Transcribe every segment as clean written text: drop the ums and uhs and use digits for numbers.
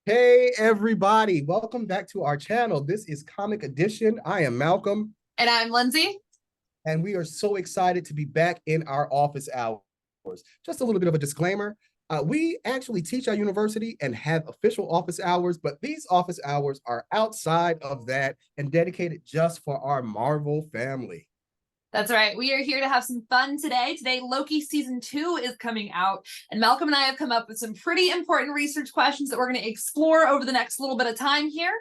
Hey everybody, welcome back to our channel. This is Comic Edition. I am Malcolm, And I'm Lindsay. and we are so excited to be back in our office hours. Just a little bit of a disclaimer. We actually teach at university and have official office hours, but these office hours are outside of that and dedicated just for our Marvel family. That's right. We are here to have some fun today. Today, Loki season 2 is coming out, and Malcolm and I have come up with some pretty important research questions that we're going to explore over the next little bit of time here.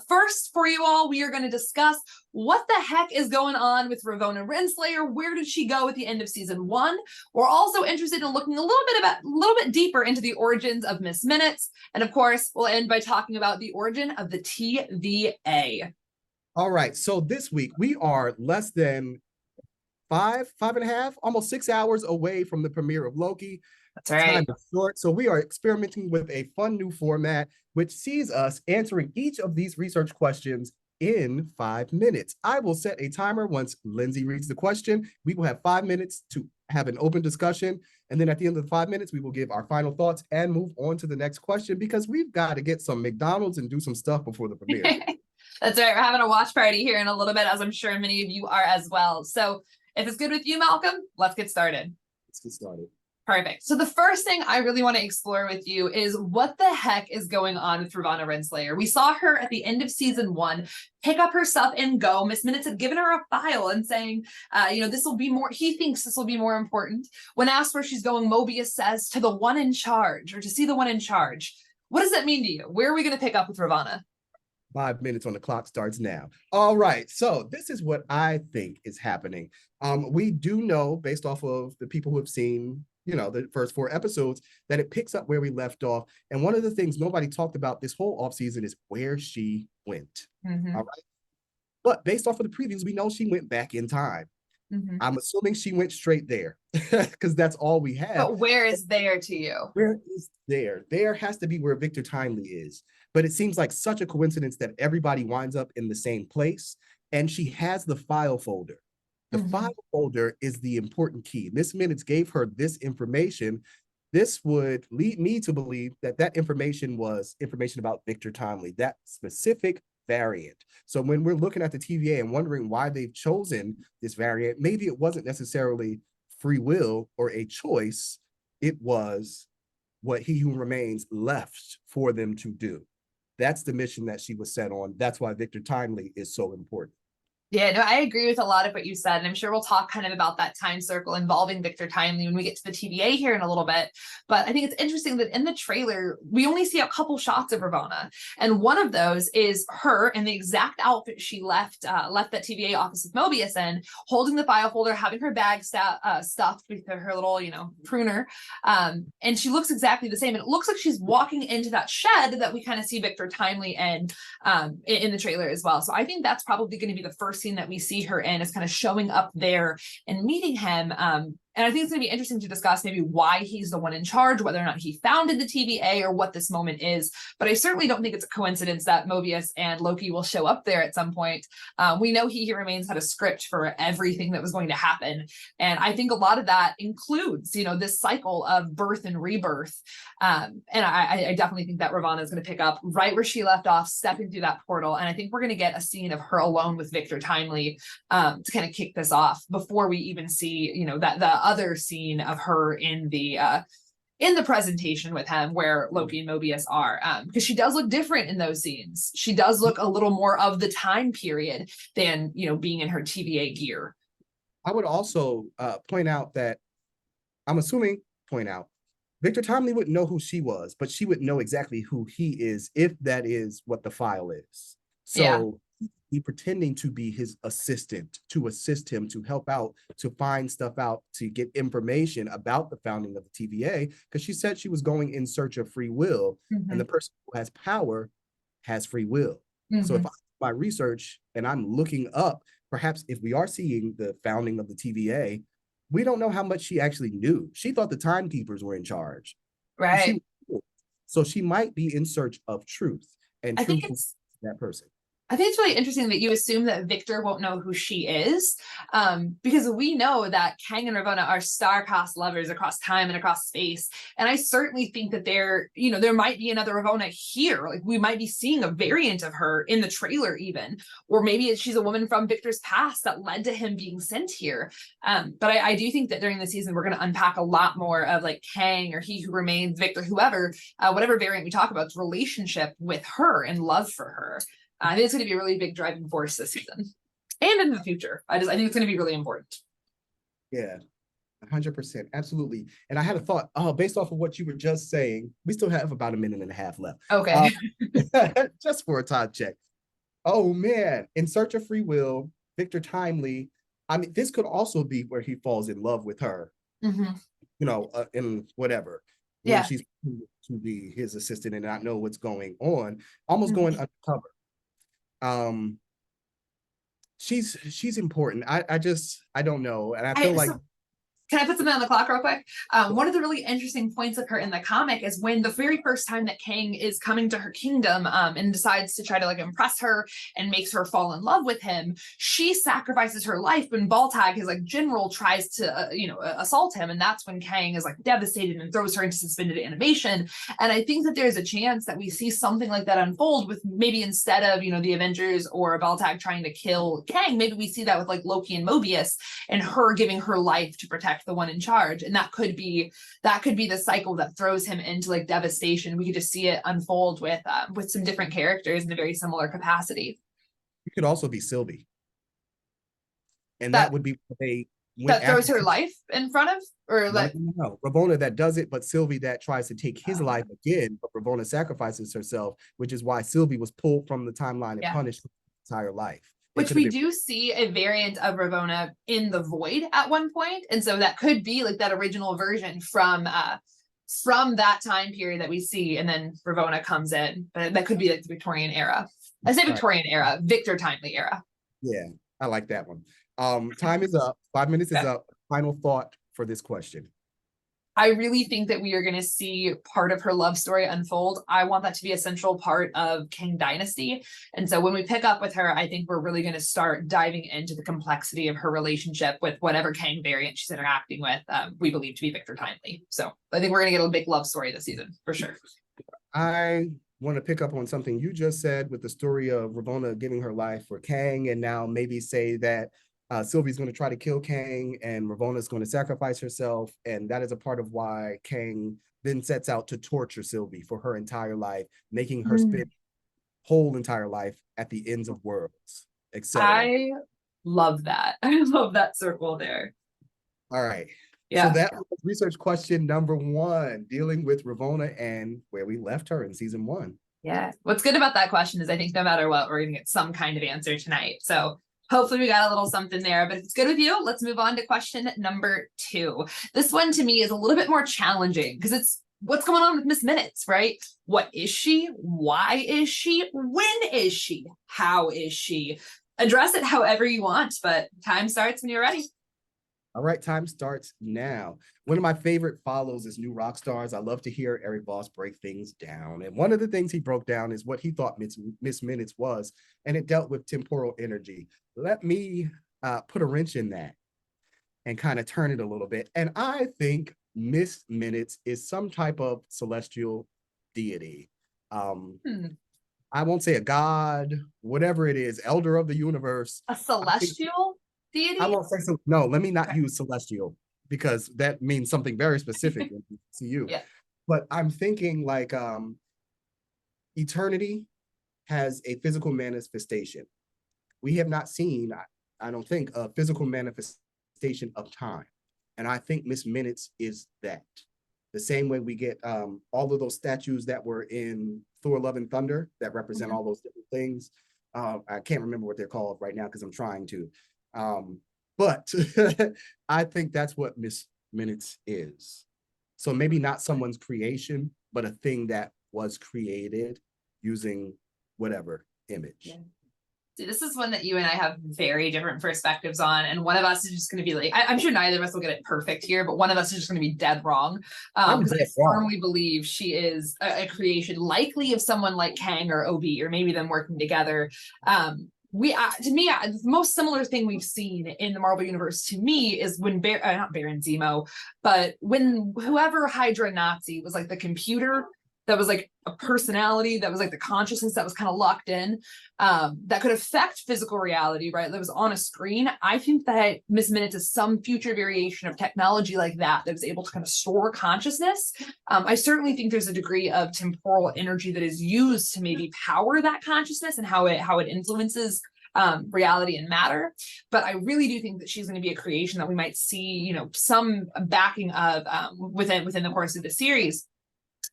First, for you all, we are going to discuss what the heck is going on with Ravonna Renslayer. Where did she go at the end of season 1? We're also interested in looking a little bit deeper into the origins of Miss Minutes, and of course, we'll end by talking about the origin of the TVA. All right, so this week we are less than five and a half, almost 6 hours away from the premiere of Loki. That's right. Time is short, so we are experimenting with a fun new format, which sees us answering each of these research questions in 5 minutes. I will set a timer once Lindsay reads the question. We will have 5 minutes to have an open discussion. And then at the end of the 5 minutes, we will give our final thoughts and move on to the next question because we've got to get some McDonald's and do some stuff before the premiere. That's right. We're having a watch party here in a little bit, as I'm sure many of you are as well. So if it's good with you, Malcolm, let's get started. Let's get started. Perfect. So the first thing I really want to explore with you is what the heck is going on with Ravonna Renslayer. We saw her at the end of season 1 pick up her stuff and go. Miss Minutes had given her a file and saying, this will be more, he thinks this will be more important. When asked where she's going, Mobius says to the one in charge, or to see the one in charge. What does that mean to you? Where are we going to pick up with Ravonna? 5 minutes on the clock starts now. All right, so this is what I think is happening. We do know, based off of the people who have seen, the first 4 episodes, that it picks up where we left off. And one of the things nobody talked about this whole offseason is where she went. Mm-hmm. All right. But based off of the previews, we know she went back in time. Mm-hmm. I'm assuming she went straight there because that's all we have. But where is there to you? Where is there? There has to be where Victor Timely is. But it seems like such a coincidence that everybody winds up in the same place. And she has the file folder. The file folder is the important key. Miss Minutes gave her this information. This would lead me to believe that that information was information about Victor Timely, that specific variant. So when we're looking at the TVA and wondering why they've chosen this variant, maybe it wasn't necessarily free will or a choice. It was what He Who Remains left for them to do. That's the mission that she was set on. That's why Victor Timely is so important. Yeah, no, I agree with a lot of what you said. And I'm sure we'll talk kind of about that time circle involving Victor Timely when we get to the TVA here in a little bit. But I think it's interesting that in the trailer, we only see a couple shots of Ravonna. And one of those is her in the exact outfit she left that TVA office with Mobius in, holding the file folder, having her bag stuffed with her little, pruner. And she looks exactly the same. And it looks like she's walking into that shed that we kind of see Victor Timely in the trailer as well. So I think that's probably going to be the first scene that we see her in, is kind of showing up there and meeting him. And I think it's going to be interesting to discuss maybe why he's the one in charge, whether or not he founded the TVA or what this moment is. But I certainly don't think it's a coincidence that Mobius and Loki will show up there at some point. We know He Who Remains had a script for everything that was going to happen. And I think a lot of that includes, this cycle of birth and rebirth. And I definitely think that Ravonna is going to pick up right where she left off, stepping through that portal. And I think we're going to get a scene of her alone with Victor Timely to kind of kick this off before we even see, that the other scene of her in the presentation with him where Loki and Mobius are, because she does look different in those scenes. She does look a little more of the time period than, being in her TVA gear. I would also point out that Victor Timely wouldn't know who she was, but she would know exactly who he is if that is what the file is. So he pretending to be his assistant, to assist him, to help out, to find stuff out, to get information about the founding of the TVA, because she said she was going in search of free will, and the person who has power has free will. So if I do my research and I'm looking up, perhaps if we are seeing the founding of the TVA, we don't know how much she actually knew. She thought the timekeepers were in charge. Right. So she might be in search of truth, and I truth think it's that person. I think it's really interesting that you assume that Victor won't know who she is, because we know that Kang and Ravonna are star-crossed lovers across time and across space. And I certainly think that there might be another Ravonna here. Like we might be seeing a variant of her in the trailer even, or maybe she's a woman from Victor's past that led to him being sent here. But I do think that during the season, we're going to unpack a lot more of like Kang or He Who Remains, Victor, whoever, whatever variant we talk about, its relationship with her and love for her. I think it's going to be a really big driving force this season and in the future. I think it's going to be really important. Yeah, 100%. Absolutely. And I had a thought, based off of what you were just saying, we still have about a minute and a half left. Okay. Just for a time check. Oh man, In Search of Free Will, Victor Timely. I mean, this could also be where he falls in love with her, in whatever. When she's to be his assistant and not know what's going on, almost going undercover. She's important. I don't know. And I feel like, can I put something on the clock real quick? One of the really interesting points of her in the comic is when the very first time that Kang is coming to her kingdom and decides to try to like impress her and makes her fall in love with him, she sacrifices her life when Baltag, his like general, tries to assault him, and that's when Kang is like devastated and throws her into suspended animation. And I think that there's a chance that we see something like that unfold with maybe instead of the Avengers or Baltag trying to kill Kang, maybe we see that with like Loki and Mobius and her giving her life to protect the one in charge. And that could be the cycle that throws him into like devastation. We could just see it unfold with some different characters in a very similar capacity. It could also be Sylvie, and that would be what they that throws her life in front of, or like no, Ravonna that does it, but Sylvie that tries to take his life again, but Ravonna sacrifices herself, which is why Sylvie was pulled from the timeline and punished for her entire life. Which we do see a variant of Ravonna in the Void at one point. And so that could be like that original version from that time period that we see, and then Ravonna comes in. But that could be like the Victorian era. I say Victorian era, Victor Timely era. Yeah, I like that one. Time is up. 5 minutes is up. Final thought for this question. I really think that we are going to see part of her love story unfold. I want that to be a central part of Kang Dynasty. And so when we pick up with her, I think we're really going to start diving into the complexity of her relationship with whatever Kang variant she's interacting with, we believe to be Victor Timely. So I think we're going to get a big love story this season, for sure. I want to pick up on something you just said with the story of Ravonna giving her life for Kang, and now maybe say that Sylvie's going to try to kill Kang and Ravonna's going to sacrifice herself. And that is a part of why Kang then sets out to torture Sylvie for her entire life, making her spend whole entire life at the ends of worlds, etc. I love that. I love that circle there. All right. Yeah. So that was research question number 1, dealing with Ravonna and where we left her in season 1. Yeah. What's good about that question is I think no matter what, we're going to get some kind of answer tonight. So hopefully we got a little something there, but if it's good with you, let's move on to question number 2. This one to me is a little bit more challenging because it's what's going on with Miss Minutes, right? What is she? Why is she? When is she? How is she? Address it however you want, but time starts when you're ready. All right, time starts now. One of my favorite follows is New Rock Stars. I love to hear Eric Voss break things down. And one of the things he broke down is what he thought Miss Minutes was, and it dealt with temporal energy. Let me put a wrench in that and kind of turn it a little bit. And I think Miss Minutes is some type of celestial deity. I won't say a god, whatever it is, elder of the universe. A celestial deity? I won't say so. No, let me not use celestial because that means something very specific to you. Yeah. But I'm thinking like eternity has a physical manifestation. We have not seen, I don't think, a physical manifestation of time. And I think Miss Minutes is that. The same way we get all of those statues that were in Thor Love and Thunder that represent all those different things. I can't remember what they're called right now because I'm trying to. But I think that's what Miss Minutes is. So maybe not someone's creation, but a thing that was created using whatever image. See, this is one that you and I have very different perspectives on, and one of us is just going to be like, I'm sure neither of us will get it perfect here, but one of us is just going to be dead wrong. I'm Because I dead wrong. firmly believe she is a creation, likely of someone like Kang or OB, or maybe them working together. To me, the most similar thing we've seen in the Marvel universe to me is when not Baron Zemo, but when whoever Hydra Nazi was like the computer that was like a personality, that was like the consciousness that was kind of locked in, that could affect physical reality, right? That was on a screen. I think that Miss Minutes is some future variation of technology like that was able to kind of store consciousness. I certainly think there's a degree of temporal energy that is used to maybe power that consciousness and how it influences reality and matter. But I really do think that she's going to be a creation that we might see, some backing of within the course of the series.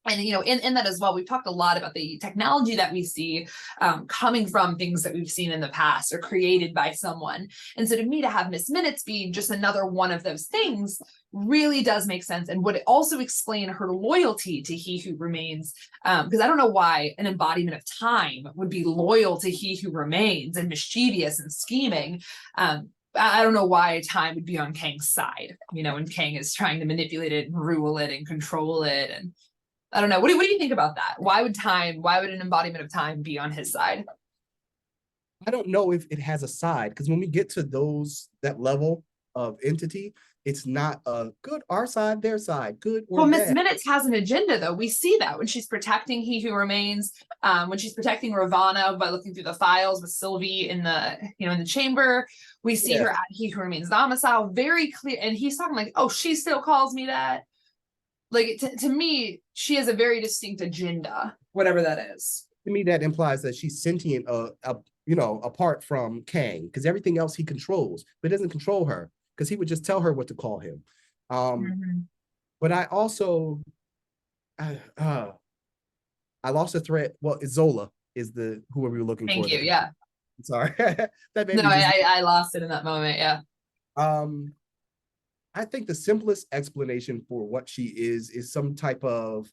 And, in that as well, we've talked a lot about the technology that we see coming from things that we've seen in the past or created by someone. And so to me, to have Miss Minutes be just another one of those things really does make sense, and would also explain her loyalty to He Who Remains. Because I don't know why an embodiment of time would be loyal to He Who Remains and mischievous and scheming. I don't know why time would be on Kang's side, when Kang is trying to manipulate it and rule it and control it. And I don't know. What do you think about that? Why would an embodiment of time be on his side? I don't know if it has a side, because when we get to that level of entity, it's not a good, our side, their side, good or bad. Well, Miss Minutes has an agenda, though. We see that when she's protecting He Who Remains, when she's protecting Ravonna by looking through the files with Sylvie in the chamber. We see her at He Who Remains domicile, very clear. And he's talking like, oh, she still calls me that. Like, to me, she has a very distinct agenda, whatever that is. To me, that implies that she's sentient, apart from Kang, because everything else he controls, but doesn't control her, because he would just tell her what to call him. But I also, I lost a thread. Well, Zola is who we were looking for. Thank you. Yeah. Sorry. I lost it in that moment. Yeah. I think the simplest explanation for what she is some type of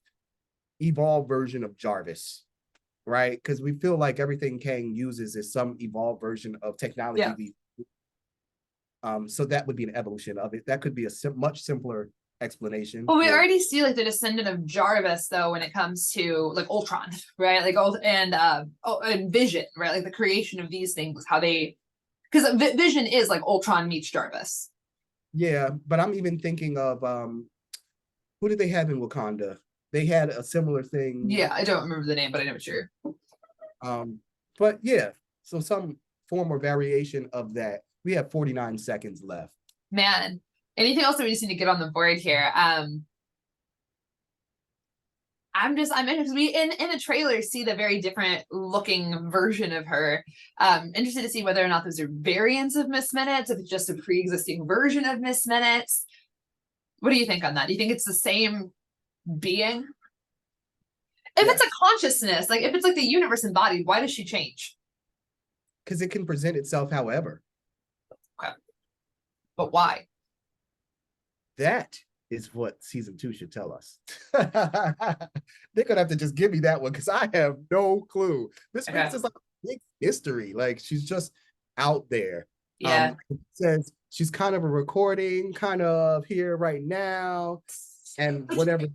evolved version of Jarvis, right? Because we feel like everything Kang uses is some evolved version of technology. Yeah. So that would be an evolution of it. That could be a much simpler explanation. Well, we already see like the descendant of Jarvis, though, when it comes to like Ultron, right? Like and Vision, right? Like the creation of these things, because Vision is like Ultron meets Jarvis. Yeah, but I'm even thinking of who did they have in Wakanda? They had a similar thing. Yeah, I don't remember the name, but I know what you're. But yeah, so some form or variation of that. We have 49 seconds left. Man, anything else that we just need to get on the board here? I'm interested. We in the trailer see the very different looking version of her. Interested to see whether or not those are variants of Miss Minutes, if it's just a pre-existing version of Miss Minutes. What do you think on that? Do you think it's the same being? If it's a consciousness, like if it's like the universe embodied, why does she change? Because it can present itself however. Okay. But why? That is what season 2 should tell us. They're gonna have to just give me that one, because I have no clue. This is like a big mystery. Like, she's just out there. Yeah. It says she's kind of a recording, kind of here right now, and whatever.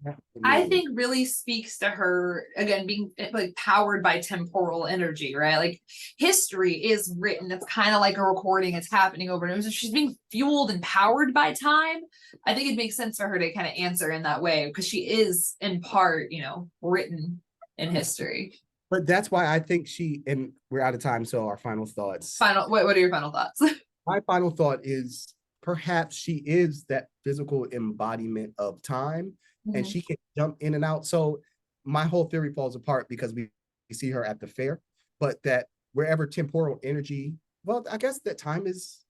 I think really speaks to her, again, being like powered by temporal energy, right? Like history is written. It's kind of like a recording. It's happening over and over. So she's being fueled and powered by time. I think it makes sense for her to kind of answer in that way, because she is in part, written in history. But that's why I think and we're out of time. So our final thoughts. What are your final thoughts? My final thought is perhaps she is that physical embodiment of time, and she can jump in and out. So my whole theory falls apart because we see her at the fair, but that wherever temporal energy, well, I guess that time is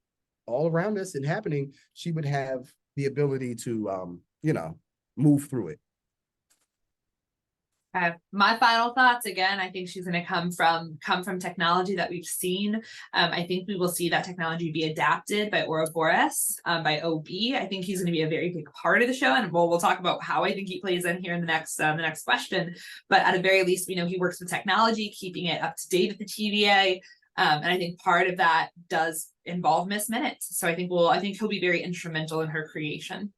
all around us and happening, she would have the ability to, move through it. My final thoughts, again, I think she's going to come from technology that we've seen. I think we will see that technology be adapted by Ouroboros, by OB. I think he's going to be a very big part of the show, and we'll talk about how I think he plays in here in the next question. But at the very least, we know he works with technology, keeping it up to date at the TVA. And I think part of that does involve Miss Minutes. So I think he'll be very instrumental in her creation.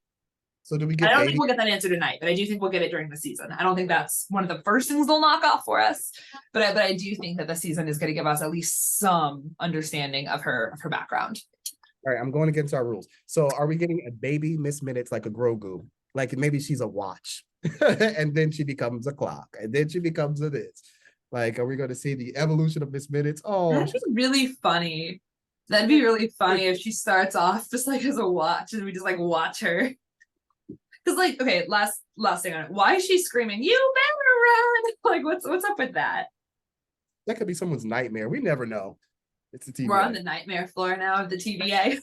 So do we I get don't baby? think we'll get that answer tonight, but I do think we'll get it during the season. I don't think that's one of the first things they'll knock off for us, but I do think that the season is going to give us at least some understanding of her background. All right, I'm going against our rules. So are we getting a baby Miss Minutes like a Grogu? Like maybe she's a watch and then she becomes a clock and then she becomes a this. Like, are we going to see the evolution of Miss Minutes? Oh, That'd be really funny. That'd be really funny if she starts off just like as a watch and we just like watch her. Because like, okay, last thing on it. Why is she screaming, "You better run"? Like, what's up with that? that could be someone's nightmare. We never know. It's the TVA. We're on the nightmare floor now of the TVA.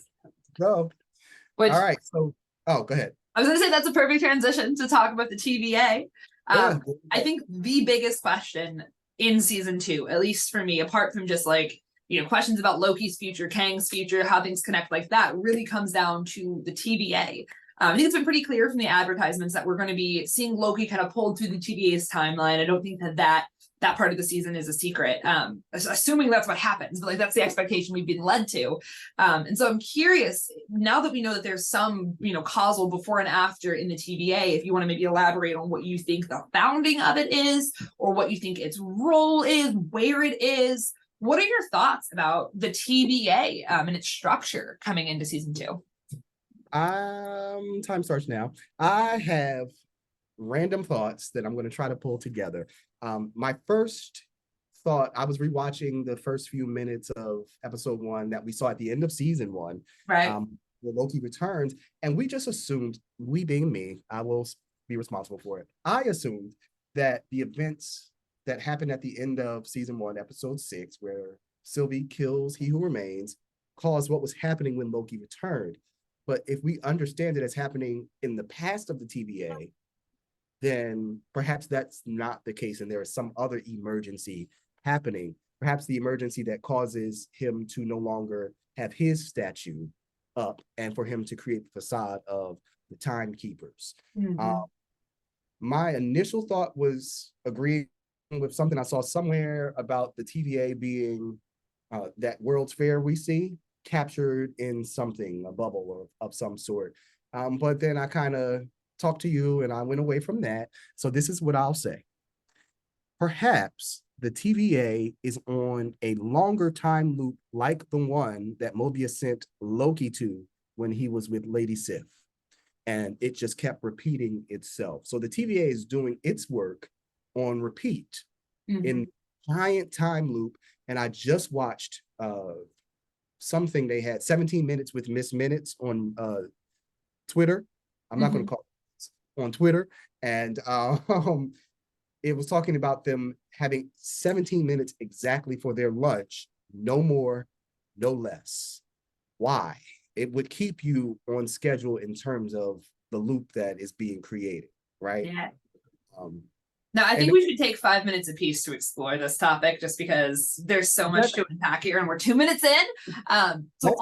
So, Which, all right. So, oh, go ahead. I was gonna say that's a perfect transition to talk about the TVA. Yeah. I think the biggest question in season 2, at least for me, apart from just like, questions about Loki's future, Kang's future, how things connect like that, really comes down to the TVA. I think it's been pretty clear from the advertisements that we're going to be seeing Loki kind of pulled through the TVA's timeline. I don't think that part of the season is a secret, assuming that's what happens, but like that's the expectation we've been led to. And so I'm curious, now that we know that there's some, causal before and after in the TVA, if you want to maybe elaborate on what you think the founding of it is, or what you think its role is, where it is. What are your thoughts about the TVA and its structure coming into season 2? Time starts now. I have random thoughts that I'm going to try to pull together. My first thought, I was rewatching the first few minutes of episode 1 that we saw at the end of season 1, right? Where Loki returns, and we just assumed, we being me, I will be responsible for it. I assumed that the events that happened at the end of season 1, episode 6, where Sylvie kills He Who Remains, caused what was happening when Loki returned. But if we understand it as happening in the past of the TVA, then perhaps that's not the case, and there is some other emergency happening. Perhaps the emergency that causes him to no longer have his statue up and for him to create the facade of the timekeepers. Mm-hmm. My initial thought was agreeing with something I saw somewhere about the TVA being that World's Fair we see, captured in something, a bubble of some sort. But then I kind of talked to you and I went away from that. So this is what I'll say. Perhaps the TVA is on a longer time loop like the one that Mobius sent Loki to when he was with Lady Sif. And it just kept repeating itself. So the TVA is doing its work on repeat in giant time loop. And I just watched something they had 17 minutes with Miss Minutes on Twitter. I'm not going to call it on Twitter. And it was talking about them having 17 minutes exactly for their lunch, no more, no less. Why? It would keep you on schedule in terms of the loop that is being created, right? Yeah. Now, I think we should take 5 minutes apiece to explore this topic, just because there's so much to unpack here, and we're 2 minutes in. So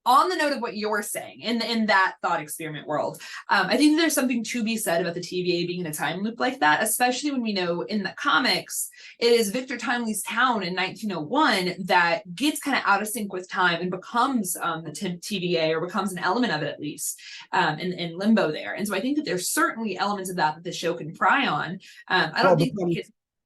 on the note of what you're saying in that thought experiment world, I think there's something to be said about the TVA being in a time loop like that, especially when we know in the comics it is Victor Timely's town in 1901 that gets kind of out of sync with time and becomes the TVA, or becomes an element of it at least, in limbo there. And so I think that there's certainly elements of that the show can pry on. I don't think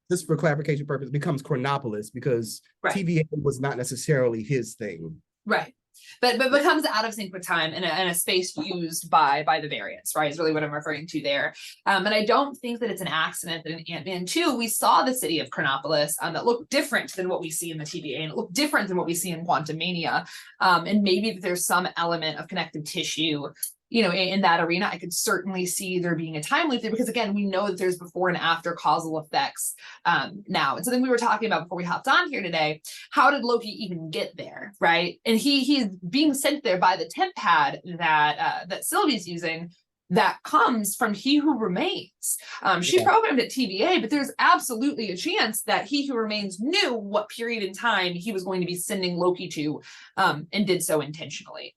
just for clarification purpose, becomes Chronopolis, because TVA was not necessarily his thing. Right. But becomes out of sync with time in a space used by the variants, right? Is really what I'm referring to there. And I don't think that it's an accident that in Ant-Man 2, we saw the city of Chronopolis that looked different than what we see in the TVA, and it looked different than what we see in Quantumania. And maybe there's some element of connective tissue, in that arena. I could certainly see there being a time loop there, because again, we know that there's before and after causal effects now. And something we were talking about before we hopped on here today, how did Loki even get there, right? And he's being sent there by the temp pad that Sylvie's using, that comes from He Who Remains. She programmed at TVA, but there's absolutely a chance that He Who Remains knew what period in time he was going to be sending Loki to, and did so intentionally.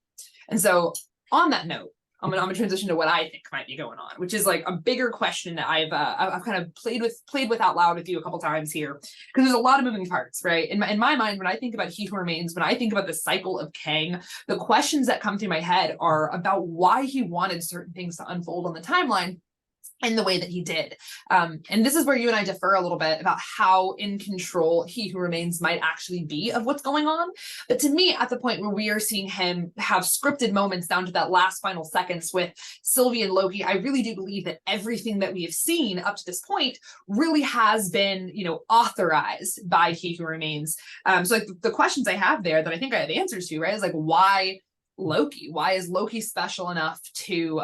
And so on that note, I'm gonna transition to what I think might be going on, which is like a bigger question that I've kind of played with out loud with you a couple times here, because there's a lot of moving parts, right? In my mind, when I think about He Who Remains, when I think about the cycle of Kang, the questions that come through my head are about why he wanted certain things to unfold on the timeline in the way that he did. And this is where you and I differ a little bit about how in control He Who Remains might actually be of what's going on. But to me, at the point where we are seeing him have scripted moments down to that last final seconds with Sylvie and Loki, I really do believe that everything that we have seen up to this point really has been, authorized by He Who Remains. So like the questions I have there that I think I have answers to, right, is like, why Loki? Why is Loki special enough to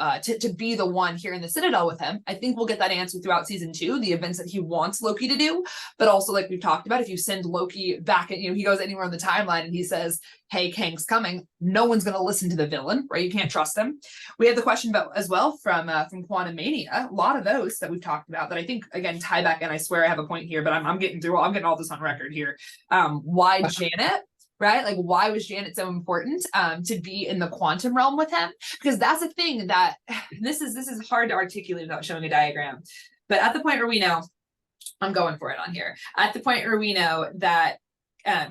be the one here in the Citadel with him? I think we'll get that answer throughout season 2, the events that he wants Loki to do. But also, like we've talked about, if you send Loki back and he goes anywhere on the timeline and he says, hey, Kang's coming, no one's going to listen to the villain, right? You can't trust him. We have the question about as well from Quantum Mania. A lot of those that we've talked about that I think, again, tie back, and I swear I have a point here, but I'm getting all this on record here. Why Janet? Right? Like, why was Janet so important to be in the quantum realm with him? Because that's a thing that this is hard to articulate without showing a diagram. But at the point where we know, I'm going for it on here. At the point where we know that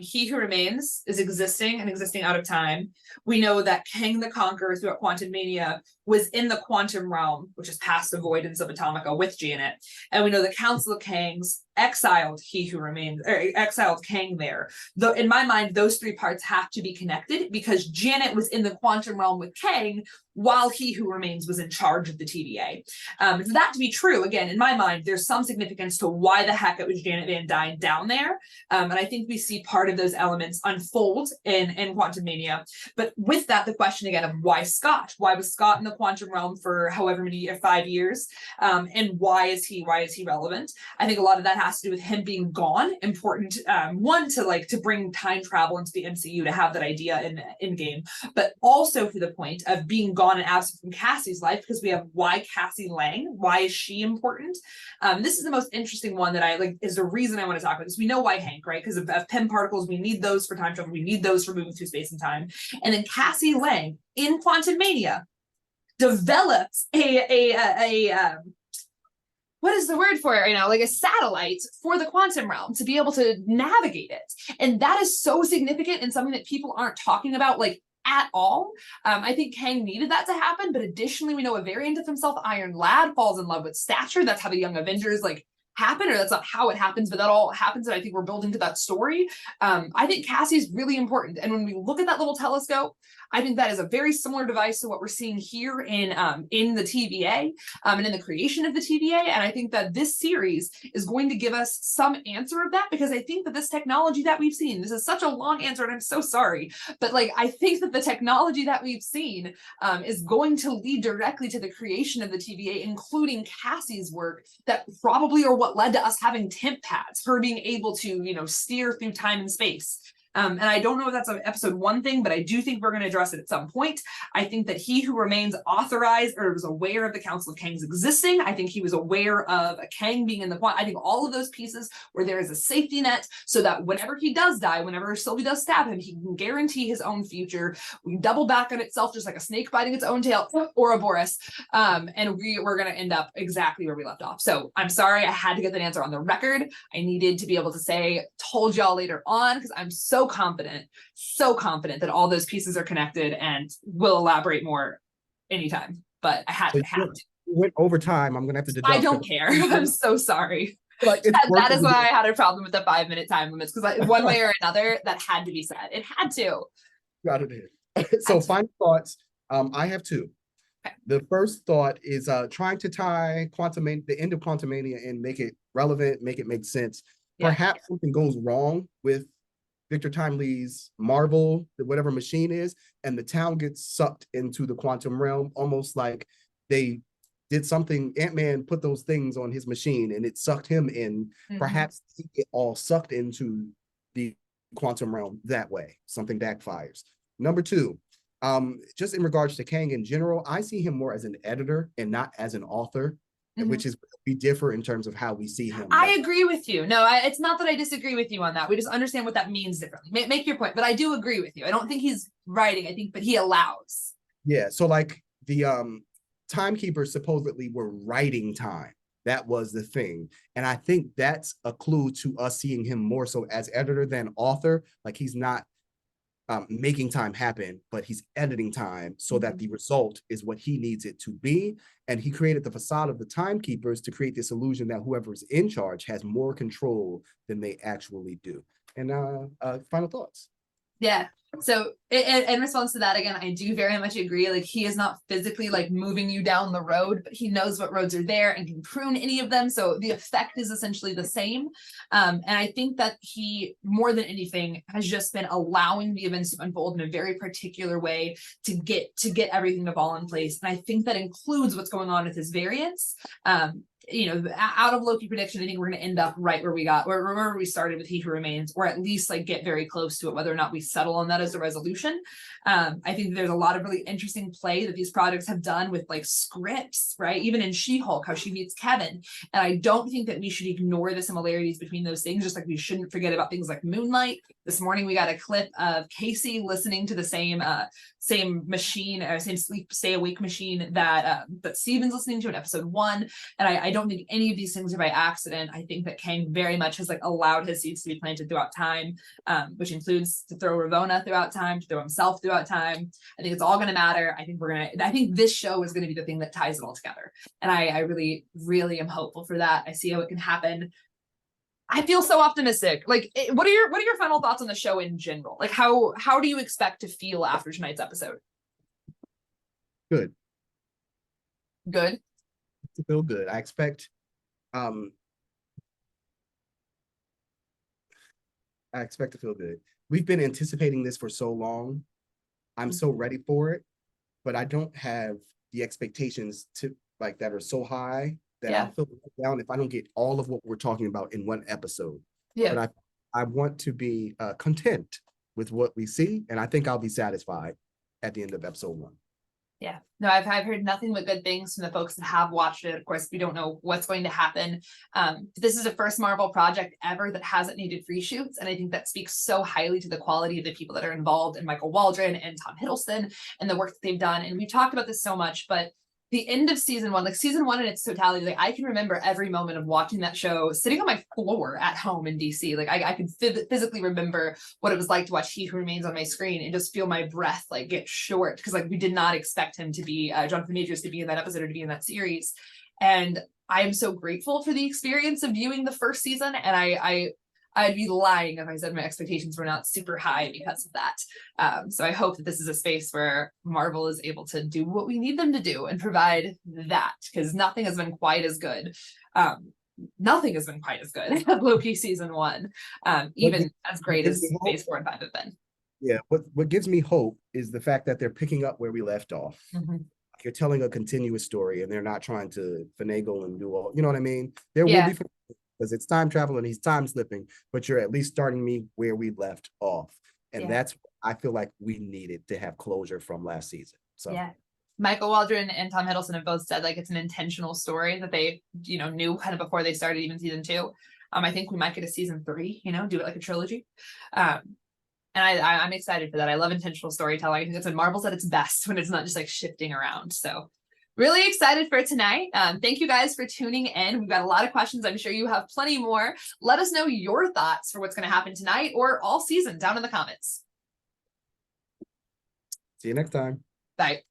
He Who Remains is existing out of time. We know that Kang the Conqueror throughout Quantum Mania was in the quantum realm, which is past avoidance of Atomica with Janet. And we know the Council of Kangs exiled He Who Remains, or exiled Kang there. Though in my mind, those three parts have to be connected because Janet was in the quantum realm with Kang while He Who Remains was in charge of the TVA. For that to be true, again, in my mind, there's some significance to why the heck it was Janet Van Dyne down there. And I think we see part of those elements unfold in Quantum Mania. But with that, the question again of why Scott? Why was Scott in the quantum realm for however many 5 years? And why is he relevant? I think a lot of that has to do with him being gone. Important, one, to bring time travel into the MCU, to have that idea in game, but also for the point of being gone and absent from Cassie's life, because we have why Cassie Lang, why is she important? This is the most interesting one that I like, is the reason I want to talk about this. We know why Hank, right? Because of Pym particles, we need those for time travel, we need those for moving through space and time. And then Cassie Lang in Quantum Mania develops what is the word for it right now? Like a satellite for the quantum realm to be able to navigate it. And that is so significant and something that people aren't talking about like at all. I think Kang needed that to happen, but additionally, we know a variant of himself, Iron Lad, falls in love with Stature. That's how the Young Avengers happen, or that's not how it happens, but that all happens, and I think we're building to that story. I think Cassie's really important, and when we look at that little telescope, I think that is a very similar device to what we're seeing here in the TVA and in the creation of the TVA. And I think that this series is going to give us some answer of that, because I think that this technology that we've seen, this is such a long answer, and I'm so sorry, but I think that the technology that we've seen is going to lead directly to the creation of the TVA, including Cassie's work that probably are what led to us having temp pads, her being able to, steer through time and space. And I don't know if that's an episode 1 thing, but I do think we're going to address it at some point. I think that He Who Remains authorized or was aware of the Council of Kangs existing. I think he was aware of a Kang being in the quantum. I think all of those pieces where there is a safety net so that whenever he does die, whenever Sylvie does stab him, he can guarantee his own future. We double back on itself just like a snake biting its own tail, Ouroboros. And we're going to end up exactly where we left off. So I'm sorry, I had to get that answer on the record. I needed to be able to say, told y'all later on, because I'm so confident that all those pieces are connected, and we'll elaborate more anytime. But I had to. Went over time. I'm gonna have to deduct. I don't care. I'm so sorry. That is why I had a problem with the 5-minute time limits, because one way or another that had to be said. It had to. Got it. So final thoughts. I have 2. Okay. The first thought is trying to tie the end of Quantum Mania and make it relevant, make it make sense. Yeah. Perhaps something goes wrong with Victor Timely's Marvel, whatever machine is, and the town gets sucked into the quantum realm, almost like they did something. Ant-Man put those things on his machine and it sucked him in. Mm-hmm. Perhaps he get all sucked into the quantum realm that way. Something backfires. Number 2, just in regards to Kang in general, I see him more as an editor and not as an author. Mm-hmm. Which is we differ in terms of how we see him. I agree with you. No, it's not that I disagree with you on that. We just understand what that means differently. Make your point, but I do agree with you. I don't think he's writing. But he allows. Yeah. So the timekeepers supposedly were writing time. That was the thing. And I think that's a clue to us seeing him more so as editor than author. Like he's not making time happen, but he's editing time so that the result is what he needs it to be. And he created the facade of the timekeepers to create this illusion that whoever's in charge has more control than they actually do. And final thoughts. Yeah. So in response to that, again, I do very much agree. Like he is not physically like moving you down the road, but he knows what roads are there and can prune any of them. So the effect is essentially the same. And I think that he, more than anything, has just been allowing the events to unfold in a very particular way to get everything to fall in place. And I think that includes what's going on with his variants. Out of Loki prediction, I think we're going to end up right where we started with He Who Remains, or at least like get very close to it, whether or not we settle on that as a resolution. I think there's a lot of really interesting play that these projects have done with like scripts, right? Even in She-Hulk, how she meets Kevin. And I don't think that we should ignore the similarities between those things, just like we shouldn't forget about things like Moonlight. This morning, we got a clip of Casey listening to the same machine, or same sleep, stay awake machine that Steven's listening to in episode 1. And I don't think any of these things are by accident. I think that Kang very much has like allowed his seeds to be planted throughout time, which includes to throw Ravonna throughout time, to throw himself throughout time. I think it's all going to matter. I think this show is going to be the thing that ties it all together. And I really, really am hopeful for that. I see how it can happen. I feel so optimistic. Like, what are your final thoughts on the show in general? Like, how do you expect to feel after tonight's episode? Good. Good. To feel good. I expect to feel good. We've been anticipating this for so long. I'm so ready for it, but I don't have the expectations to like that are so high that I'll feel down if I don't get all of what we're talking about in one episode. Yeah. But I want to be content with what we see, and I think I'll be satisfied at the end of episode 1. Yeah, no, I've heard nothing but good things from the folks that have watched it. Of course, we don't know what's going to happen. This is the first Marvel project ever that hasn't needed reshoots, and I think that speaks so highly to the quality of the people that are involved, and Michael Waldron and Tom Hiddleston and the work that they've done. And we've talked about this so much, but the end of season 1, like season 1 in its totality, like I can remember every moment of watching that show sitting on my floor at home in DC. Like I could physically remember what it was like to watch He Who Remains on my screen and just feel my breath like get short, because like we did not expect him to be Jonathan Majors to be in that episode or to be in that series. And I am so grateful for the experience of viewing the first season, and I'd be lying if I said my expectations were not super high because of that. So I hope that this is a space where Marvel is able to do what we need them to do and provide that, because nothing has been quite as good. Nothing has been quite as good as Loki season 1, even as great as phase 4 and 5 have been. Yeah, what gives me hope is the fact that they're picking up where we left off. You're telling a continuous story, and they're not trying to finagle and do all, you know what I mean? There will be, because it's time travel and he's time slipping, but you're at least starting me where we left off. And that's, I feel like we needed to have closure from last season. So yeah. Michael Waldron and Tom Hiddleston have both said like it's an intentional story that they, knew kind of before they started even season 2. I think we might get a season 3, do it like a trilogy. And I'm excited for that. I love intentional storytelling. I think that's when Marvel's at its best, when it's not just like shifting around. So really excited for tonight. Thank you guys for tuning in. We've got a lot of questions. I'm sure you have plenty more. Let us know your thoughts for what's going to happen tonight or all season down in the comments. See you next time. Bye.